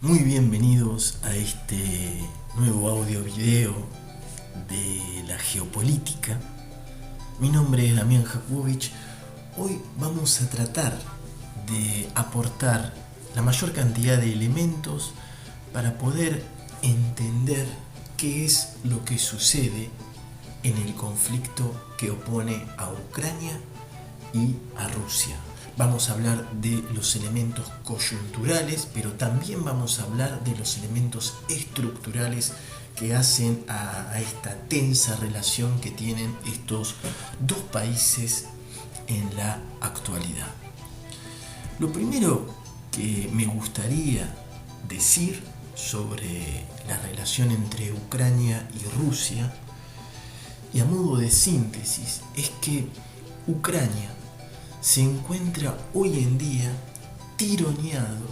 Muy bienvenidos a este nuevo audio video de la geopolítica. Mi nombre es Damián Jakubowicz. Hoy vamos a tratar de aportar la mayor cantidad de elementos para poder entender qué es lo que sucede en el conflicto que opone a Ucrania y a Rusia. Vamos a hablar de los elementos coyunturales, pero también vamos a hablar de los elementos estructurales que hacen a esta tensa relación que tienen estos dos países en la actualidad. Lo primero que me gustaría decir sobre la relación entre Ucrania y Rusia, y a modo de síntesis, es que Ucrania se encuentra hoy en día tironeado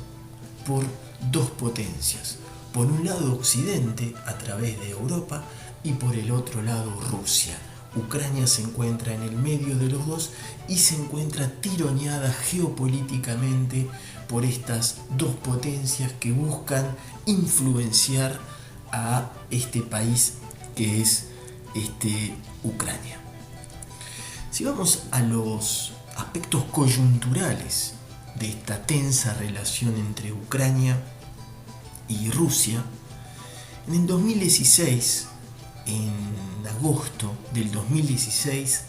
por dos potencias. Por un lado Occidente, a través de Europa, y por el otro lado Rusia. Ucrania se encuentra en el medio de los dos y se encuentra tironeada geopolíticamente por estas dos potencias que buscan influenciar a este país que es Ucrania. Si vamos a los aspectos coyunturales de esta tensa relación entre Ucrania y Rusia, en el 2016, en agosto del 2016,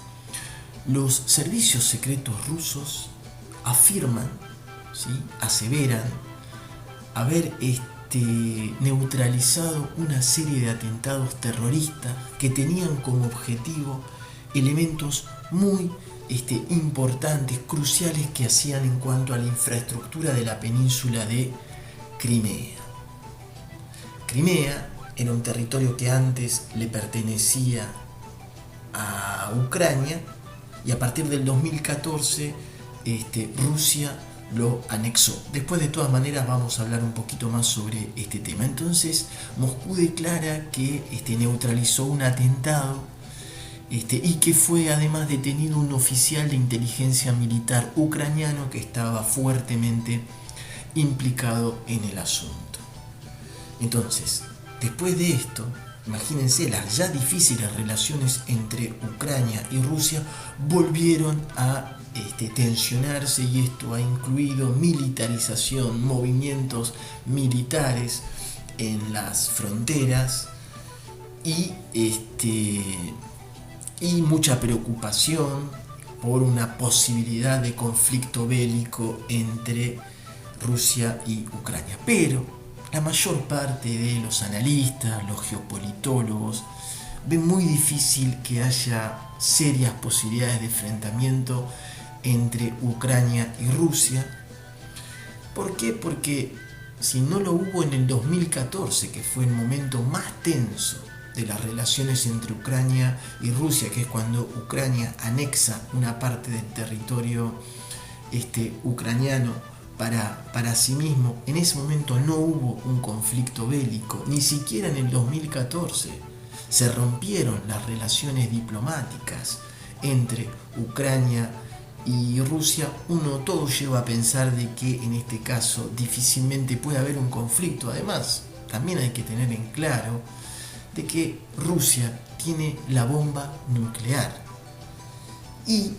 los servicios secretos rusos afirman, aseveran haber neutralizado una serie de atentados terroristas que tenían como objetivo elementos muy importantes, cruciales, que hacían en cuanto a la infraestructura de la península de Crimea. Crimea era un territorio que antes le pertenecía a Ucrania y a partir del 2014 Rusia lo anexó. Después, de todas maneras, vamos a hablar un poquito más sobre este tema. Entonces, Moscú declara que neutralizó un atentado y que fue además detenido un oficial de inteligencia militar ucraniano que estaba fuertemente implicado en el asunto. Entonces, después de esto, imagínense, las ya difíciles relaciones entre Ucrania y Rusia volvieron a tensionarse, y esto ha incluido militarización, movimientos militares en las fronteras y mucha preocupación por una posibilidad de conflicto bélico entre Rusia y Ucrania. Pero la mayor parte de los analistas, los geopolitólogos, ven muy difícil que haya serias posibilidades de enfrentamiento entre Ucrania y Rusia. ¿Por qué? Porque si no lo hubo en el 2014, que fue el momento más tenso de las relaciones entre Ucrania y Rusia, que es cuando Ucrania anexa una parte del territorio ucraniano para sí mismo, en ese momento no hubo un conflicto bélico, ni siquiera en el 2014 se rompieron las relaciones diplomáticas entre Ucrania y Rusia. Todo lleva a pensar de que en este caso difícilmente puede haber un conflicto. Además, también hay que tener en claro de que Rusia tiene la bomba nuclear y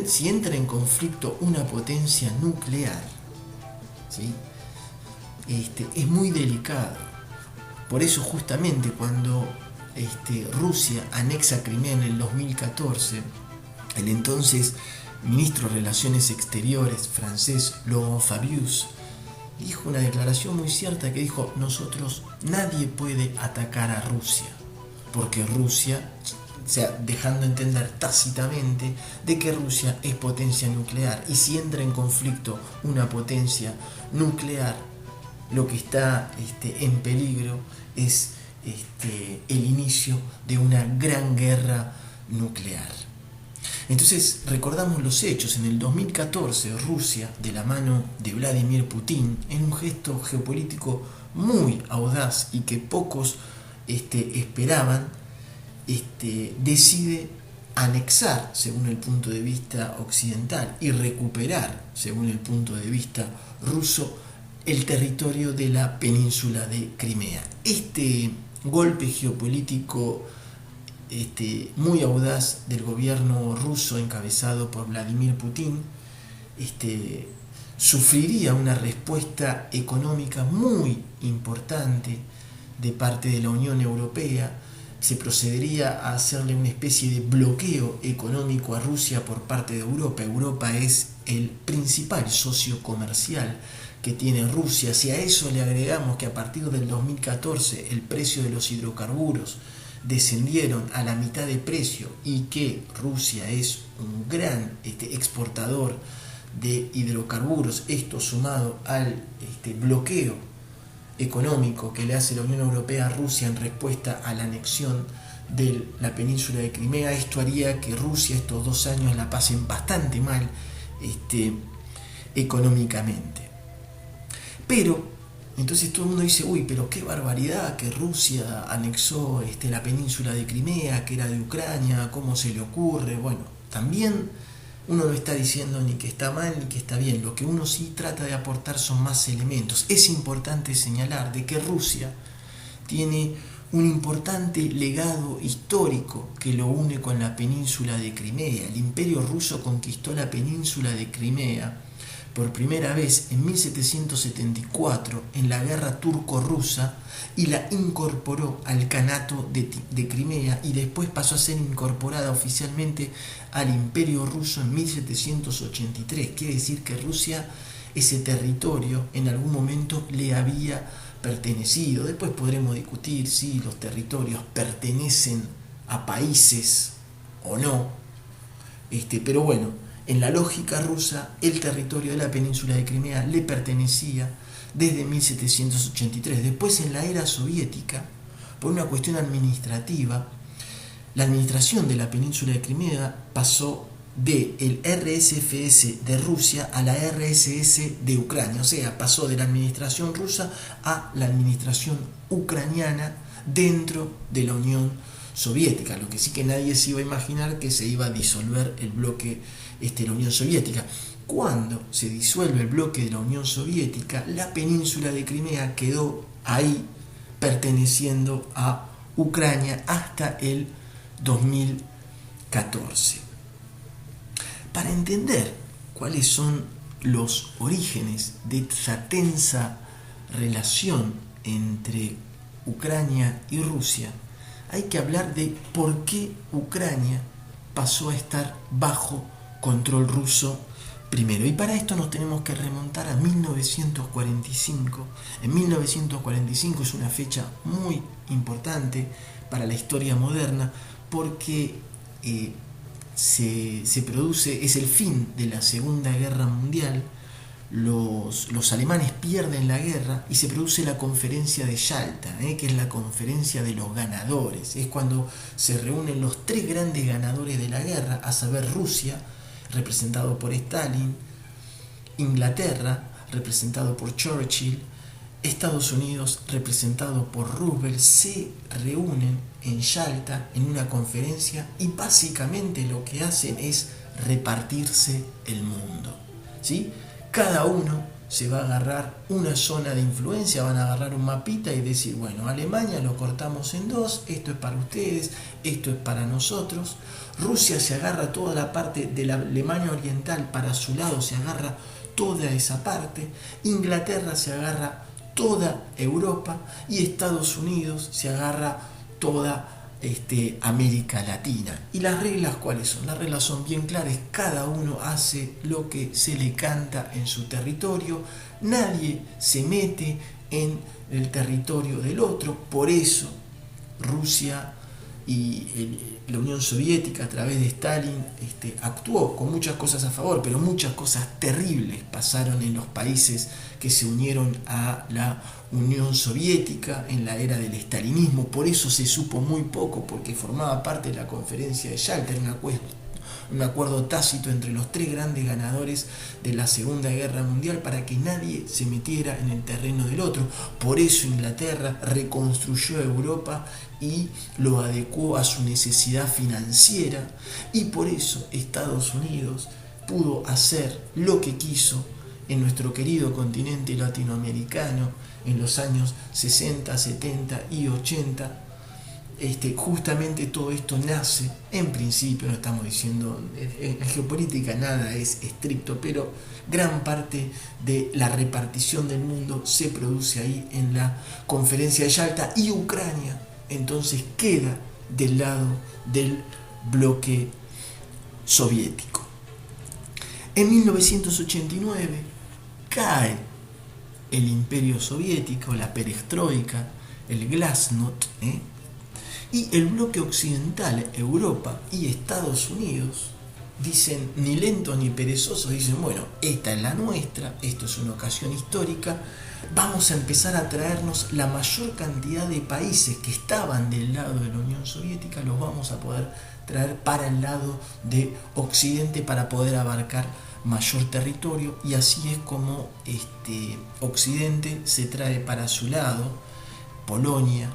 si entra en conflicto una potencia nuclear, es muy delicado. Por eso, justamente cuando Rusia anexa Crimea en el 2014, el entonces ministro de Relaciones Exteriores francés Laurent Fabius dijo una declaración muy cierta, que dijo: nadie puede atacar a Rusia, porque Rusia, dejando entender tácitamente de que Rusia es potencia nuclear, y si entra en conflicto una potencia nuclear, lo que está en peligro es el inicio de una gran guerra nuclear. Entonces, recordamos los hechos. En el 2014, Rusia, de la mano de Vladimir Putin, en un gesto geopolítico muy audaz y que pocos esperaban, decide anexar, según el punto de vista occidental, y recuperar, según el punto de vista ruso, el territorio de la península de Crimea. Este golpe geopolítico muy audaz del gobierno ruso encabezado por Vladimir Putin sufriría una respuesta económica muy importante de parte de la Unión Europea. Se procedería a hacerle una especie de bloqueo económico a Rusia por parte de Europa. Europa es el principal socio comercial que tiene Rusia. Si a eso le agregamos que a partir del 2014 el precio de los hidrocarburos descendieron a la mitad de precio y que Rusia es un gran exportador de hidrocarburos, esto sumado al bloqueo económico que le hace la Unión Europea a Rusia en respuesta a la anexión de la península de Crimea, esto haría que Rusia estos 2 años la pasen bastante mal económicamente. Pero entonces todo el mundo dice, uy, pero qué barbaridad que Rusia anexó la península de Crimea, que era de Ucrania, ¿cómo se le ocurre? Bueno, también uno no está diciendo ni que está mal ni que está bien, lo que uno sí trata de aportar son más elementos. Es importante señalar de que Rusia tiene un importante legado histórico que lo une con la península de Crimea. El Imperio ruso conquistó la península de Crimea por primera vez en 1774 en la guerra turco-rusa y la incorporó al Kanato de Crimea y después pasó a ser incorporada oficialmente al Imperio ruso en 1783. Quiere decir que Rusia, ese territorio, en algún momento le había pertenecido. Después podremos discutir si los territorios pertenecen a países o no, pero bueno, en la lógica rusa, el territorio de la península de Crimea le pertenecía desde 1783. Después, en la era soviética, por una cuestión administrativa, la administración de la península de Crimea pasó del RSFS de Rusia a la RSS de Ucrania. O sea, pasó de la administración rusa a la administración ucraniana dentro de la Unión Soviética. Lo que sí que nadie se iba a imaginar que se iba a disolver el bloque la Unión Soviética. Cuando se disuelve el bloque de la Unión Soviética, la península de Crimea quedó ahí perteneciendo a Ucrania hasta el 2014. Para entender cuáles son los orígenes de esa tensa relación entre Ucrania y Rusia, hay que hablar de por qué Ucrania pasó a estar bajo control ruso primero. Y para esto nos tenemos que remontar a 1945. En 1945 es una fecha muy importante para la historia moderna porque se produce, es el fin de la Segunda Guerra Mundial. Los alemanes pierden la guerra y se produce la conferencia de Yalta, que es la conferencia de los ganadores. Es cuando se reúnen los 3 grandes ganadores de la guerra, a saber Rusia, representado por Stalin, Inglaterra, representado por Churchill, Estados Unidos, representado por Roosevelt, se reúnen en Yalta en una conferencia y básicamente lo que hacen es repartirse el mundo, ¿sí? Cada uno se va a agarrar una zona de influencia, van a agarrar un mapita y decir, bueno, Alemania lo cortamos en 2, esto es para ustedes, esto es para nosotros. Rusia se agarra toda la parte de la Alemania Oriental, para su lado se agarra toda esa parte. Inglaterra se agarra toda Europa y Estados Unidos se agarra toda América Latina. ¿Y las reglas cuáles son? Las reglas son bien claras, cada uno hace lo que se le canta en su territorio, nadie se mete en el territorio del otro. Por eso Rusia y la Unión Soviética a través de Stalin actuó con muchas cosas a favor, pero muchas cosas terribles pasaron en los países que se unieron a la Unión Soviética en la era del stalinismo. Por eso se supo muy poco, porque formaba parte de la conferencia de Yalta, un acuerdo tácito entre los 3 grandes ganadores de la Segunda Guerra Mundial para que nadie se metiera en el terreno del otro. Por eso Inglaterra reconstruyó Europa y lo adecuó a su necesidad financiera, y por eso Estados Unidos pudo hacer lo que quiso en nuestro querido continente latinoamericano en los años 60, 70 y 80. Justamente todo esto nace, en principio, no estamos diciendo, en geopolítica nada es estricto, pero gran parte de la repartición del mundo se produce ahí en la conferencia de Yalta, y Ucrania entonces queda del lado del bloque soviético. En 1989 cae el imperio soviético, la perestroika, el glasnost, y el bloque occidental, Europa y Estados Unidos, dicen, ni lentos ni perezosos, dicen, bueno, esta es la nuestra, esto es una ocasión histórica, vamos a empezar a traernos la mayor cantidad de países que estaban del lado de la Unión Soviética, los vamos a poder traer para el lado de Occidente para poder abarcar mayor territorio, y así es como Occidente se trae para su lado Polonia,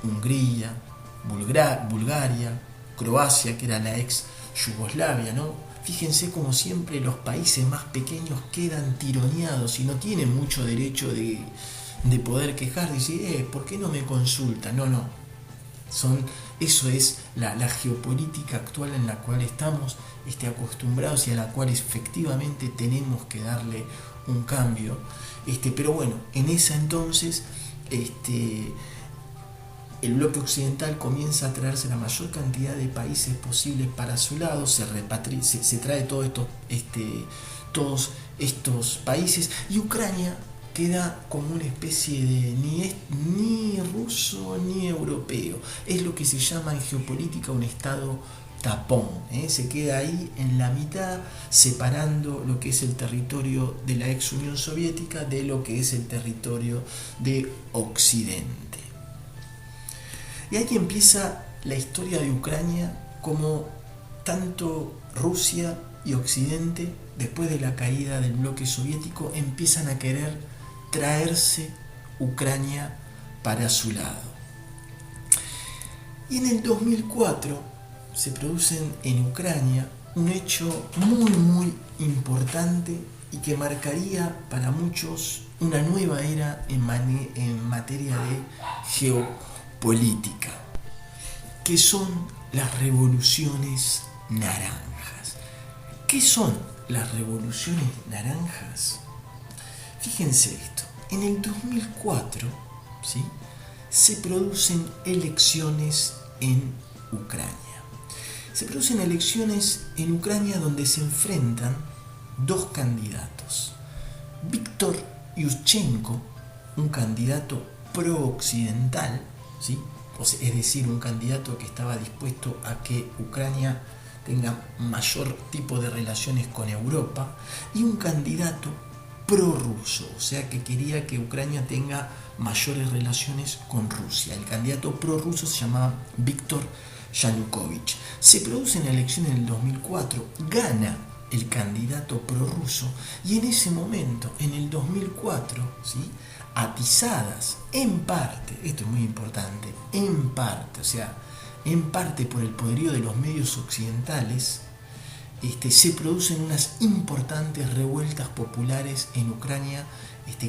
Hungría, Bulgaria, Croacia, que era la ex Yugoslavia, ¿no? Fíjense como siempre los países más pequeños quedan tironeados y no tienen mucho derecho de poder quejar, decir, ¿por qué no me consultan? No. Eso es la geopolítica actual en la cual estamos acostumbrados y a la cual efectivamente tenemos que darle un cambio. Pero bueno, en esa entonces el bloque occidental comienza a traerse la mayor cantidad de países posibles para su lado, se trae todos estos países, y Ucrania queda como una especie de ni ruso ni europeo. Es lo que se llama en geopolítica un estado tapón, se queda ahí en la mitad, separando lo que es el territorio de la ex Unión Soviética de lo que es el territorio de Occidente. Y aquí empieza la historia de Ucrania, como tanto Rusia y Occidente, después de la caída del bloque soviético, empiezan a querer traerse Ucrania para su lado. Y en el 2004 se produce en Ucrania un hecho muy importante y que marcaría para muchos una nueva era en materia de geopolítica, que son las revoluciones naranjas. ¿Qué son las revoluciones naranjas? Fíjense esto, en el 2004, ¿sí?, se producen elecciones en Ucrania. Se producen elecciones en Ucrania donde se enfrentan dos candidatos. Víctor Yushchenko, un candidato pro-occidental, ¿sí?, es decir, un candidato que estaba dispuesto a que Ucrania tenga mayor tipo de relaciones con Europa, y un candidato prorruso, o sea, que quería que Ucrania tenga mayores relaciones con Rusia. El candidato prorruso se llamaba Víctor Yanukovych. Se produce en la elección en el 2004, gana el candidato prorruso, y en ese momento, en el 2004, ¿sí?, atizadas en parte, esto es muy importante, en parte por el poderío de los medios occidentales, se producen unas importantes revueltas populares en Ucrania,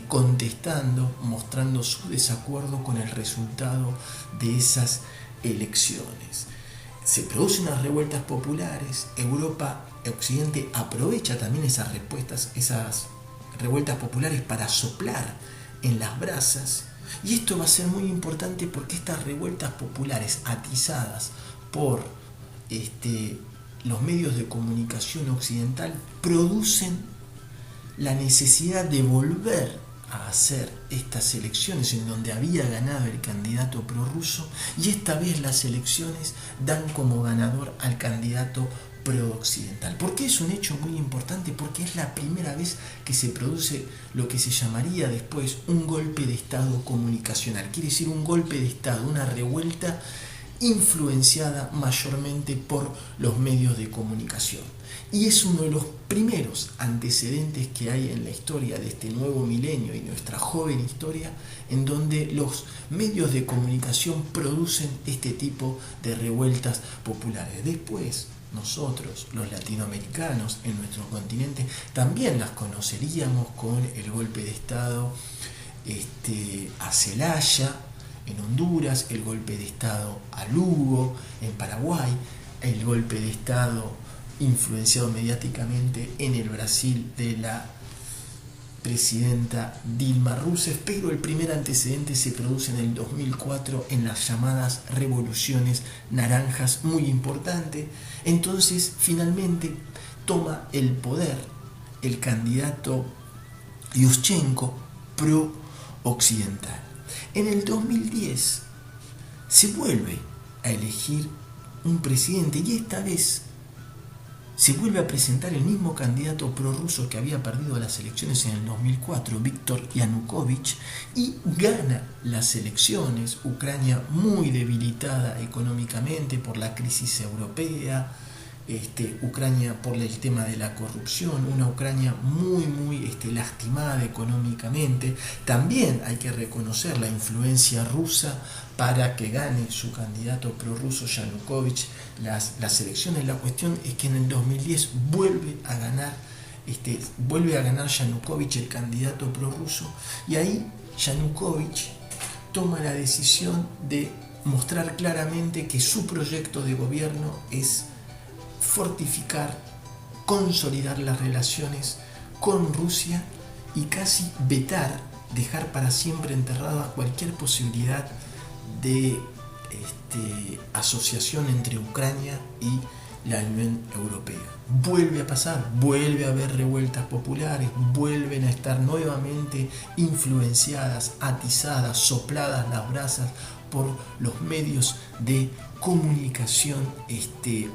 contestando, mostrando su desacuerdo con el resultado de esas elecciones. Se producen unas revueltas populares, Europa, Occidente aprovecha también esas revueltas populares para soplar en las brasas, y esto va a ser muy importante porque estas revueltas populares atizadas por los medios de comunicación occidental producen la necesidad de volver a hacer estas elecciones en donde había ganado el candidato prorruso, y esta vez las elecciones dan como ganador al candidato pro-occidental. ¿Por qué es un hecho muy importante? Porque es la primera vez que se produce lo que se llamaría después un golpe de Estado comunicacional. Quiere decir un golpe de Estado, una revuelta influenciada mayormente por los medios de comunicación. Y es uno de los primeros antecedentes que hay en la historia de este nuevo milenio y nuestra joven historia, en donde los medios de comunicación producen este tipo de revueltas populares. Después, nosotros, los latinoamericanos en nuestro continente, también las conoceríamos con el golpe de Estado a Celaya, en Honduras, el golpe de Estado a Lugo, en Paraguay, el golpe de Estado influenciado mediáticamente en el Brasil de la presidenta Dilma Rousseff, pero el primer antecedente se produce en el 2004 en las llamadas revoluciones naranjas, muy importante. Entonces, finalmente toma el poder el candidato Yushchenko pro-occidental. En el 2010 se vuelve a elegir un presidente y esta vez se vuelve a presentar el mismo candidato prorruso que había perdido las elecciones en el 2004, Víktor Yanukovych, y gana las elecciones. Ucrania muy debilitada económicamente por la crisis europea, Ucrania por el tema de la corrupción, una Ucrania muy lastimada económicamente. También hay que reconocer la influencia rusa para que gane su candidato prorruso Yanukovych las elecciones. La cuestión es que en el 2010 vuelve a ganar Yanukovych, el candidato prorruso, y ahí Yanukovych toma la decisión de mostrar claramente que su proyecto de gobierno es fortificar, consolidar las relaciones con Rusia y casi vetar, dejar para siempre enterrada cualquier posibilidad de asociación entre Ucrania y la Unión Europea. Vuelve a pasar, vuelve a haber revueltas populares, vuelven a estar nuevamente influenciadas, atizadas, sopladas las brasas por los medios de comunicación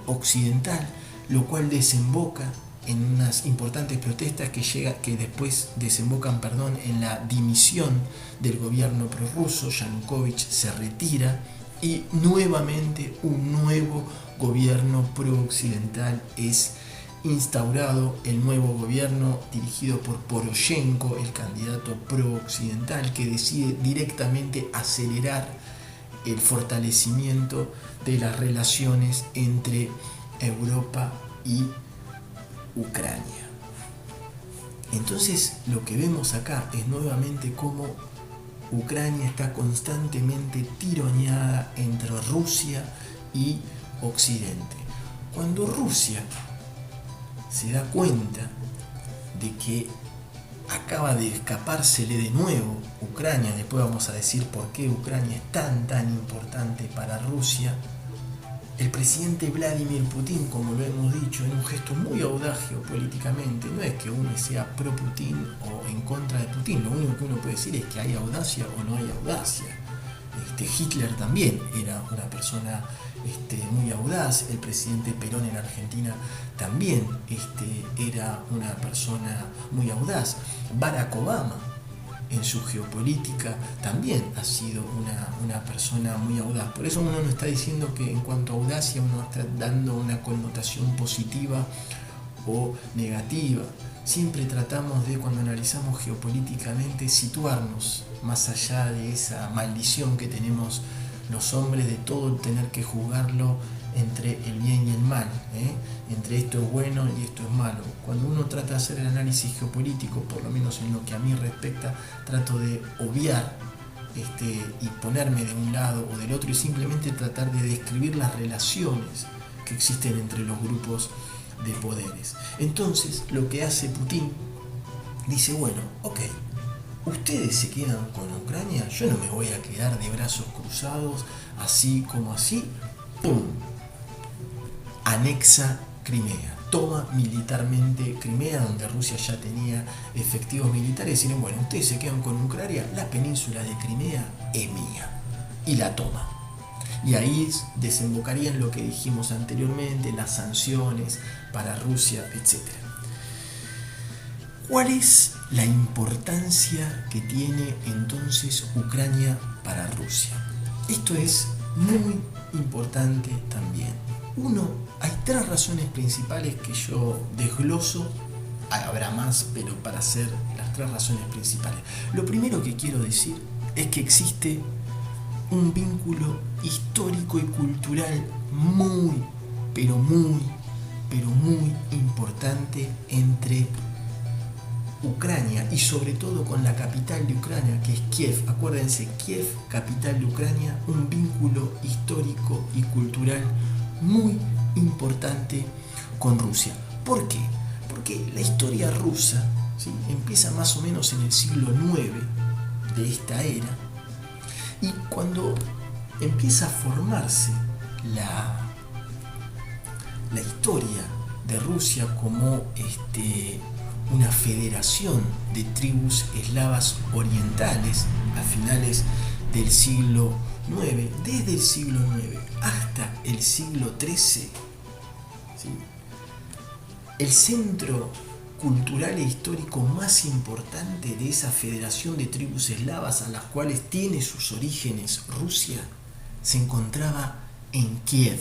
occidental, lo cual desemboca en unas importantes protestas que después desembocan en la dimisión del gobierno prorruso. Yanukovych se retira y nuevamente un nuevo gobierno pro-occidental es instaurado, el nuevo gobierno dirigido por Poroshenko, el candidato pro-occidental, que decide directamente acelerar el fortalecimiento de las relaciones entre Europa y Ucrania. Entonces lo que vemos acá es nuevamente cómo Ucrania está constantemente tironeada entre Rusia y Occidente. Cuando Rusia se da cuenta de que acaba de escapársele de nuevo Ucrania, después vamos a decir por qué Ucrania es tan importante para Rusia, el presidente Vladimir Putin, como lo hemos dicho, en un gesto muy audaz geopolíticamente, no es que uno sea pro Putin o en contra de Putin, lo único que uno puede decir es que hay audacia o no hay audacia. Hitler también era una persona muy audaz, el presidente Perón en Argentina también era una persona muy audaz, Barack Obama en su geopolítica también ha sido una persona muy audaz. Por eso uno no está diciendo que en cuanto a audacia uno está dando una connotación positiva o negativa. Siempre tratamos de, cuando analizamos geopolíticamente, situarnos más allá de esa maldición que tenemos los hombres de todo tener que juzgarlo entre el bien y el mal, entre esto es bueno y esto es malo. Cuando uno trata de hacer el análisis geopolítico, por lo menos en lo que a mí respecta, trato de obviar y ponerme de un lado o del otro y simplemente tratar de describir las relaciones que existen entre los grupos de poderes. Entonces lo que hace Putin, dice, bueno, ok, ustedes se quedan con Ucrania, yo no me voy a quedar de brazos cruzados, así como así, ¡pum! Anexa Crimea, toma militarmente Crimea, donde Rusia ya tenía efectivos militares, y dicen, bueno, ustedes se quedan con Ucrania, la península de Crimea es mía, y la toma. Y ahí desembocaría en lo que dijimos anteriormente, las sanciones para Rusia, etc. ¿Cuál es la importancia que tiene entonces Ucrania para Rusia? Esto es muy importante también. Hay tres razones principales que yo desgloso, habrá más, pero para hacer las tres razones principales. Lo primero que quiero decir es que existe un vínculo histórico y cultural muy, pero muy pero muy importante entre Ucrania y sobre todo con la capital de Ucrania, que es Kiev. Acuérdense, Kiev, capital de Ucrania, un vínculo histórico y cultural muy importante con Rusia. ¿Por qué? Porque la historia rusa, ¿sí?, empieza más o menos en el siglo IX de esta era, y cuando empieza a formarse la historia de Rusia como una federación de tribus eslavas orientales a finales del siglo IX, desde el siglo IX hasta el siglo XIII, ¿sí?, el centro cultural e histórico más importante de esa federación de tribus eslavas a las cuales tiene sus orígenes Rusia se encontraba en Kiev,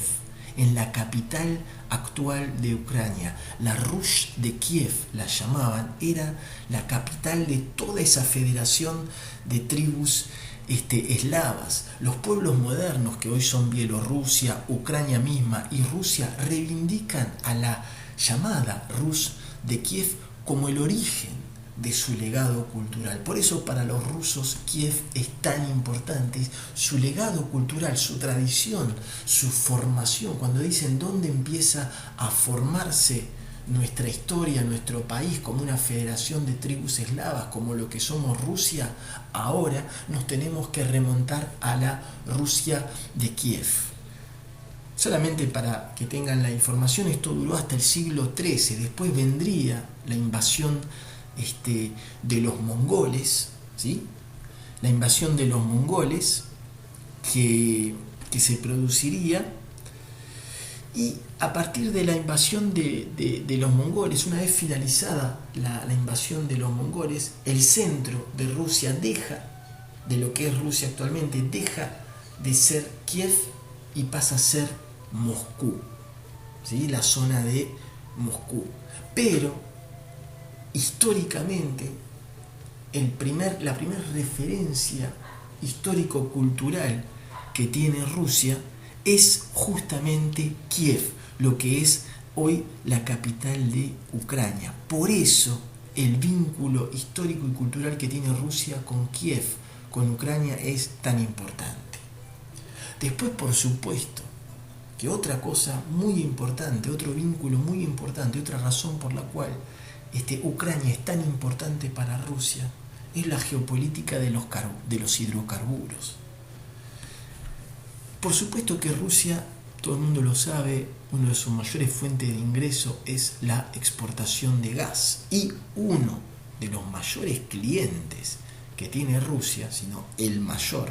en la capital actual de Ucrania. La Rush de Kiev la llamaban, era la capital de toda esa federación de tribus eslavas. Los pueblos modernos que hoy son Bielorrusia, Ucrania misma y Rusia reivindican a la llamada Rus de Kiev como el origen de su legado cultural. Por eso para los rusos Kiev es tan importante, su legado cultural, su tradición, su formación. Cuando dicen dónde empieza a formarse nuestra historia, nuestro país como una federación de tribus eslavas, como lo que somos Rusia, ahora nos tenemos que remontar a la Rusia de Kiev. Solamente para que tengan la información, esto duró hasta el siglo XIII, después vendría la invasión de los mongoles, ¿sí?, la invasión de los mongoles que se produciría, y a partir de la invasión de los mongoles, una vez finalizada la invasión de los mongoles, el centro de Rusia deja, de lo que es Rusia actualmente, deja de ser Kiev y pasa a ser Moscú, ¿sí?, la zona de Moscú. Pero históricamente la primera referencia histórico-cultural que tiene Rusia es justamente Kiev, lo que es hoy la capital de Ucrania. Por eso el vínculo histórico y cultural que tiene Rusia con Kiev, con Ucrania, es tan importante. Después, por supuesto, que otra cosa muy importante, otro vínculo muy importante, otra razón por la cual Ucrania es tan importante para Rusia, es la geopolítica de los hidrocarburos. Por supuesto que Rusia, todo el mundo lo sabe, una de sus mayores fuentes de ingreso es la exportación de gas, y uno de los mayores clientes que tiene Rusia, sino el mayor,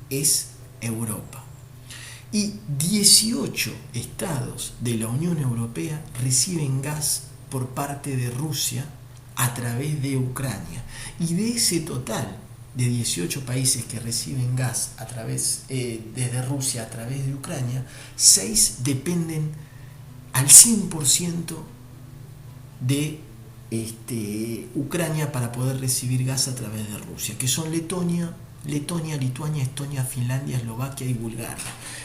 es Europa. Y 18 estados de la Unión Europea reciben gas por parte de Rusia a través de Ucrania. Y de ese total de 18 países que reciben gas desde Rusia a través de Ucrania, 6 dependen al 100% de Ucrania para poder recibir gas a través de Rusia, que son Letonia, Lituania, Estonia, Finlandia, Eslovaquia y Bulgaria.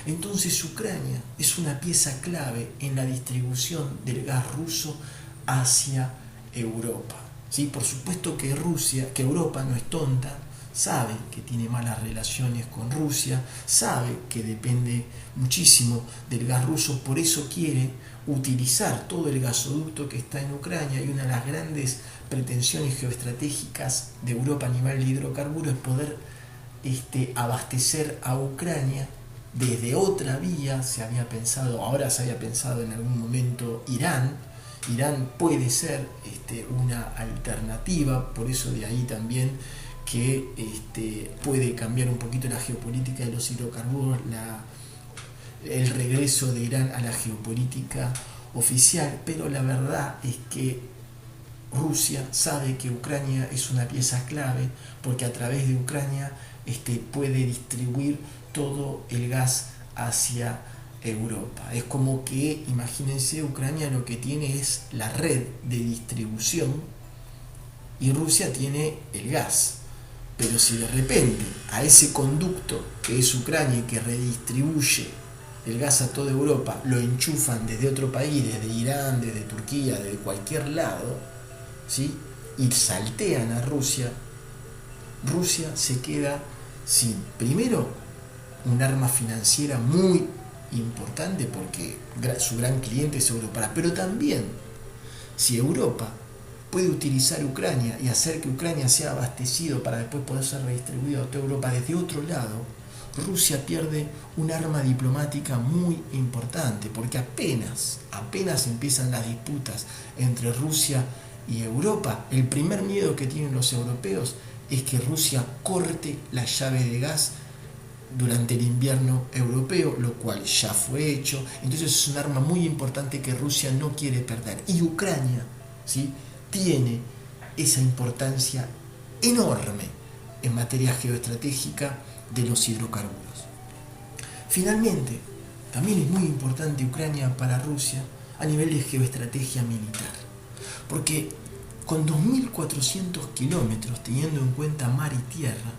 Entonces Ucrania es una pieza clave en la distribución del gas ruso hacia Europa, ¿sí? Por supuesto que Europa no es tonta, sabe que tiene malas relaciones con Rusia, sabe que depende muchísimo del gas ruso, por eso quiere utilizar todo el gasoducto que está en Ucrania, y una de las grandes pretensiones geoestratégicas de Europa a nivel de hidrocarburos es poder abastecer a Ucrania desde otra vía. Ahora se había pensado en algún momento Irán puede ser una alternativa, por eso de ahí también que puede cambiar un poquito la geopolítica de los hidrocarburos, el regreso de Irán a la geopolítica oficial. Pero la verdad es que Rusia sabe que Ucrania es una pieza clave, porque a través de Ucrania puede distribuir todo el gas hacia Europa. Es como que, imagínense, Ucrania lo que tiene es la red de distribución y Rusia tiene el gas. Pero si de repente a ese conducto que es Ucrania y que redistribuye el gas a toda Europa, lo enchufan desde otro país, desde Irán, desde Turquía, desde cualquier lado, ¿sí? Y saltean a Rusia, Rusia se queda sin, primero, un arma financiera muy importante porque su gran cliente es Europa, pero también si Europa puede utilizar Ucrania y hacer que Ucrania sea abastecido para después poder ser redistribuido a toda Europa desde otro lado, Rusia pierde un arma diplomática muy importante, porque apenas empiezan las disputas entre Rusia y Europa, el primer miedo que tienen los europeos es que Rusia corte la llave de gas durante el invierno europeo, lo cual ya fue hecho. Entonces es un arma muy importante que Rusia no quiere perder. Y Ucrania, ¿sí?, tiene esa importancia enorme en materia geoestratégica de los hidrocarburos. Finalmente, también es muy importante Ucrania para Rusia a nivel de geoestrategia militar, porque con 2.400 kilómetros, teniendo en cuenta mar y tierra,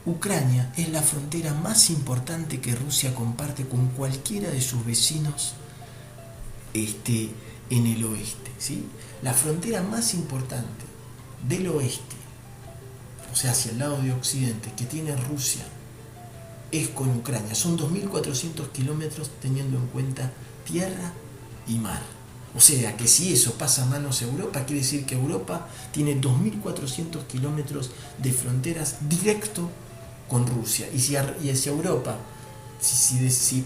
Ucrania es la frontera más importante que Rusia comparte con cualquiera de sus vecinos en el oeste, ¿sí? La frontera más importante del oeste, o sea, hacia el lado de Occidente, que tiene Rusia, es con Ucrania. Son 2.400 kilómetros teniendo en cuenta tierra y mar. O sea, que si eso pasa a manos de Europa, quiere decir que Europa tiene 2.400 kilómetros de fronteras directo con Rusia. Y si hacia Europa, si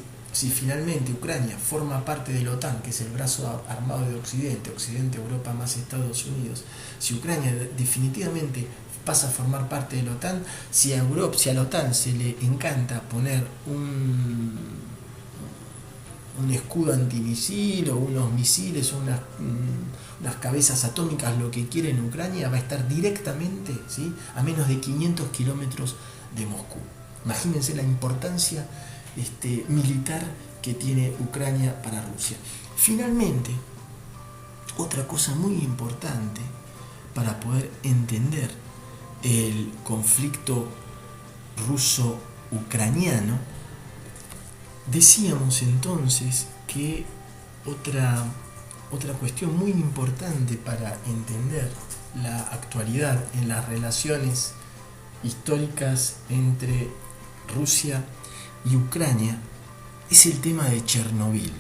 finalmente Ucrania forma parte de la OTAN, que es el brazo armado de Occidente, Europa más Estados Unidos, si Ucrania definitivamente pasa a formar parte de la OTAN, si a la OTAN se le encanta poner un escudo antimisil o unos misiles o unas cabezas atómicas, lo que quiere en Ucrania, va a estar directamente, ¿sí?, a menos de 500 kilómetros de Moscú. Imagínense la importancia militar que tiene Ucrania para Rusia. Finalmente, otra cosa muy importante para poder entender el conflicto ruso-ucraniano, decíamos entonces que otra cuestión muy importante para entender la actualidad en las relaciones históricas entre Rusia y Ucrania es el tema de Chernobyl.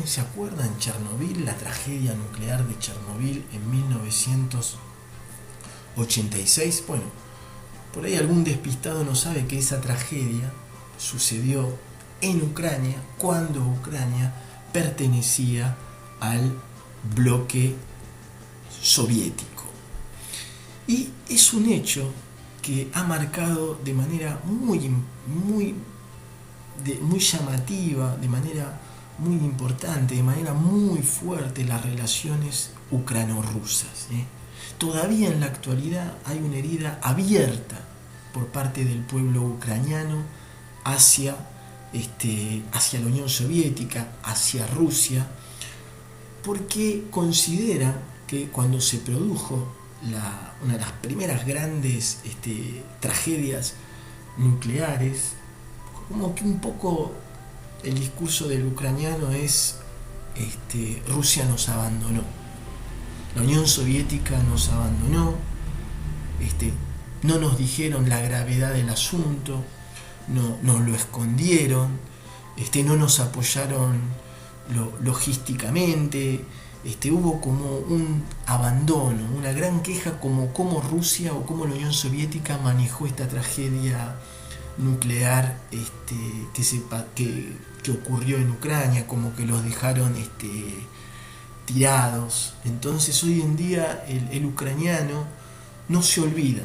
¿Se acuerdan Chernobyl, la tragedia nuclear de Chernobyl en 1986? Bueno, por ahí algún despistado no sabe que esa tragedia sucedió en Ucrania cuando Ucrania pertenecía al bloque soviético. Y es un hecho que ha marcado de manera muy llamativa, de manera muy importante, de manera muy fuerte las relaciones ucrano-rusas. Todavía en la actualidad hay una herida abierta por parte del pueblo ucraniano hacia la Unión Soviética, hacia Rusia, porque considera que cuando se produjo una de las primeras grandes tragedias nucleares, como que un poco el discurso del ucraniano es Rusia nos abandonó, la Unión Soviética nos abandonó, no nos dijeron la gravedad del asunto, no, nos lo escondieron, no nos apoyaron logísticamente, hubo como un abandono, una gran queja como Rusia o como la Unión Soviética manejó esta tragedia nuclear que ocurrió en Ucrania, como que los dejaron tirados. Entonces hoy en día el ucraniano no se olvida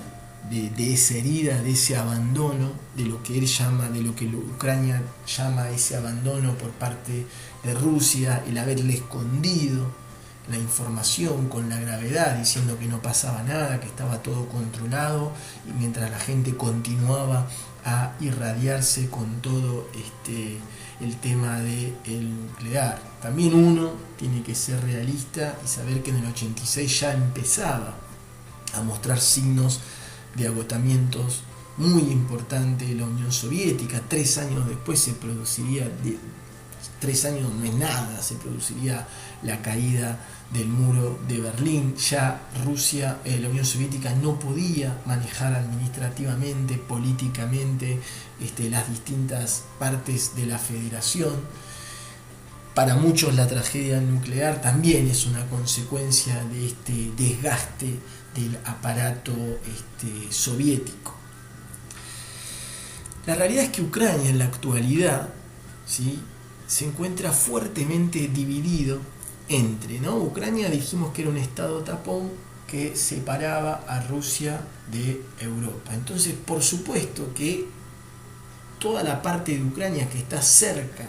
de esa herida, de ese abandono, de lo que él llama, de lo que Ucrania llama ese abandono por parte de Rusia, el haberle escondido la información con la gravedad, diciendo que no pasaba nada, que estaba todo controlado, y mientras la gente continuaba a irradiarse con todo el tema del nuclear. También uno tiene que ser realista y saber que en el 86 ya empezaba a mostrar signos de agotamientos muy importantes de la Unión Soviética. 3 años después se produciría 3 años no es nada, se produciría la caída del muro de Berlín, ya Rusia, la Unión Soviética no podía manejar administrativamente, políticamente, las distintas partes de la federación. Para muchos la tragedia nuclear también es una consecuencia de este desgaste del aparato soviético. La realidad es que Ucrania en la actualidad, ¿sí?, se encuentra fuertemente dividido entre, ¿no? Ucrania dijimos que era un estado tapón que separaba a Rusia de Europa. Entonces, por supuesto que toda la parte de Ucrania que está cerca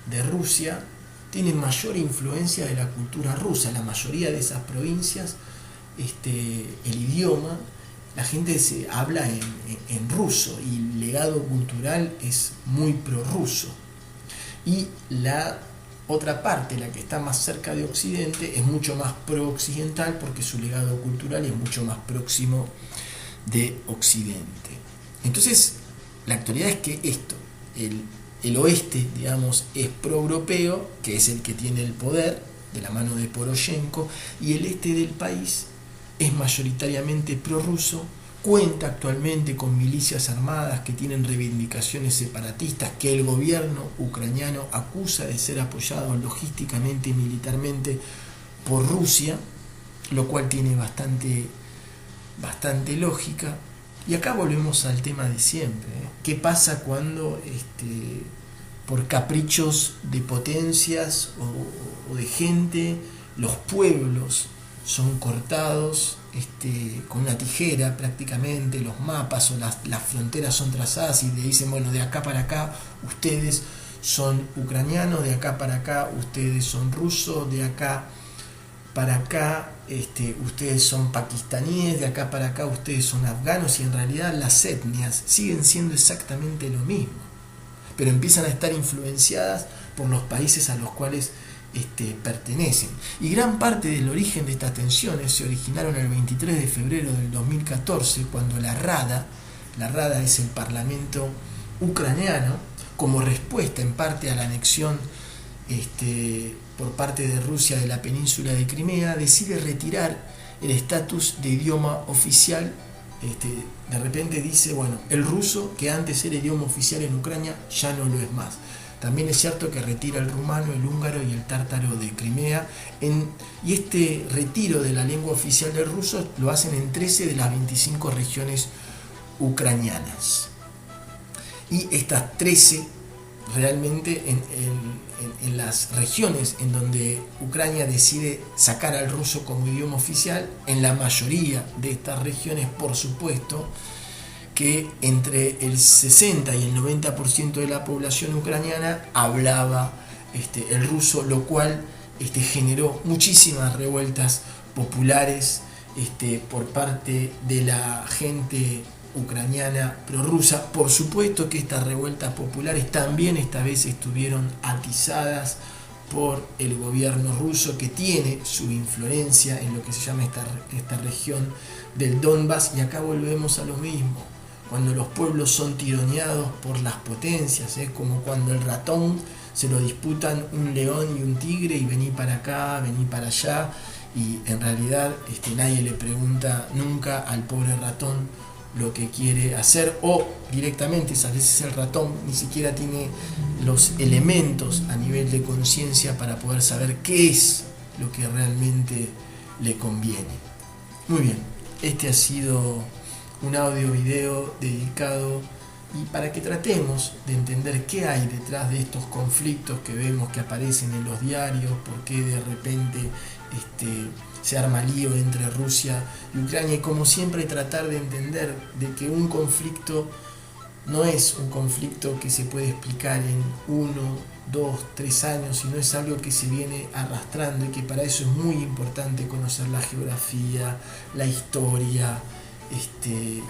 de Rusia tiene mayor influencia de la cultura rusa. La mayoría de esas provincias, el idioma, la gente se habla en ruso y el legado cultural es muy prorruso. Y la otra parte, la que está más cerca de Occidente, es mucho más pro-occidental porque su legado cultural es mucho más próximo de Occidente. Entonces, la actualidad es que el oeste, digamos, es pro-europeo, que es el que tiene el poder, de la mano de Poroshenko, y el este del país es mayoritariamente prorruso, cuenta actualmente con milicias armadas que tienen reivindicaciones separatistas, que el gobierno ucraniano acusa de ser apoyado logísticamente y militarmente por Rusia, lo cual tiene bastante lógica. Y acá volvemos al tema de siempre, ¿eh? ¿Qué pasa cuando por caprichos de potencias o de gente los pueblos son cortados con una tijera prácticamente, los mapas o las fronteras son trazadas y le dicen, bueno, de acá para acá ustedes son ucranianos, de acá para acá ustedes son rusos, de acá para acá ustedes son pakistaníes, de acá para acá ustedes son afganos, y en realidad las etnias siguen siendo exactamente lo mismo, pero empiezan a estar influenciadas por los países a los cuales pertenecen. Y gran parte del origen de estas tensiones se originaron el 23 de febrero del 2014, cuando la Rada es el parlamento ucraniano, como respuesta en parte a la anexión por parte de Rusia de la península de Crimea, decide retirar el estatus de idioma oficial. De repente dice, bueno, el ruso, que antes era idioma oficial en Ucrania, ya no lo es más. También es cierto que retira el rumano, el húngaro y el tártaro de Crimea. Y este retiro de la lengua oficial del ruso lo hacen en 13 de las 25 regiones ucranianas. Y estas 13 realmente en las regiones en donde Ucrania decide sacar al ruso como idioma oficial, en la mayoría de estas regiones, por supuesto, que entre el 60 y el 90% de la población ucraniana hablaba el ruso, lo cual generó muchísimas revueltas populares por parte de la gente ucraniana prorrusa. Por supuesto que estas revueltas populares también esta vez estuvieron atizadas por el gobierno ruso, que tiene su influencia en lo que se llama esta región del Donbass. Y acá volvemos a lo mismo. Cuando los pueblos son tironeados por las potencias, es como cuando el ratón se lo disputan un león y un tigre, y vení para acá, vení para allá, y en realidad nadie le pregunta nunca al pobre ratón lo que quiere hacer, o directamente a veces el ratón ni siquiera tiene los elementos a nivel de conciencia para poder saber qué es lo que realmente le conviene. Muy bien, ha sido un audio video dedicado y para que tratemos de entender qué hay detrás de estos conflictos que vemos que aparecen en los diarios, por qué de repente se arma lío entre Rusia y Ucrania, y como siempre tratar de entender de que un conflicto no es un conflicto que se puede explicar en 1, 2, 3 años, sino es algo que se viene arrastrando, y que para eso es muy importante conocer la geografía, la historia,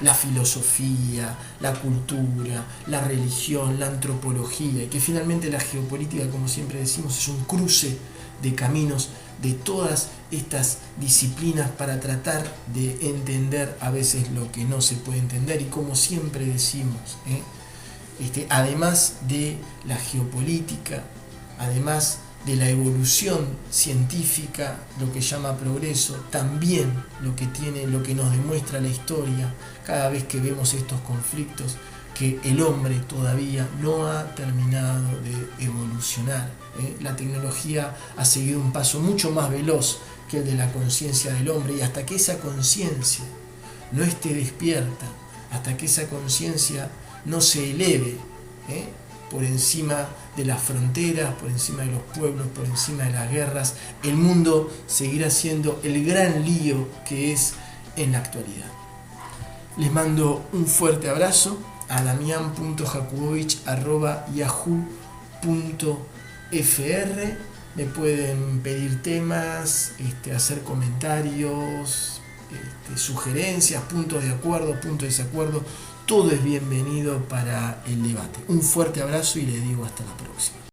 la filosofía, la cultura, la religión, la antropología, y que finalmente la geopolítica, como siempre decimos, es un cruce de caminos de todas estas disciplinas para tratar de entender a veces lo que no se puede entender. Y como siempre decimos, además de la geopolítica, además de la evolución científica, lo que llama progreso, también lo que nos demuestra la historia cada vez que vemos estos conflictos, que el hombre todavía no ha terminado de evolucionar. La tecnología ha seguido un paso mucho más veloz que el de la conciencia del hombre, y hasta que esa conciencia no esté despierta, hasta que esa conciencia no se eleve por encima de las fronteras, por encima de los pueblos, por encima de las guerras, el mundo seguirá siendo el gran lío que es en la actualidad. Les mando un fuerte abrazo a damian.jakubowicz@yahoo.fr. Me pueden pedir temas, hacer comentarios, sugerencias, puntos de acuerdo, puntos de desacuerdo. Todo es bienvenido para el debate. Un fuerte abrazo y les digo hasta la próxima.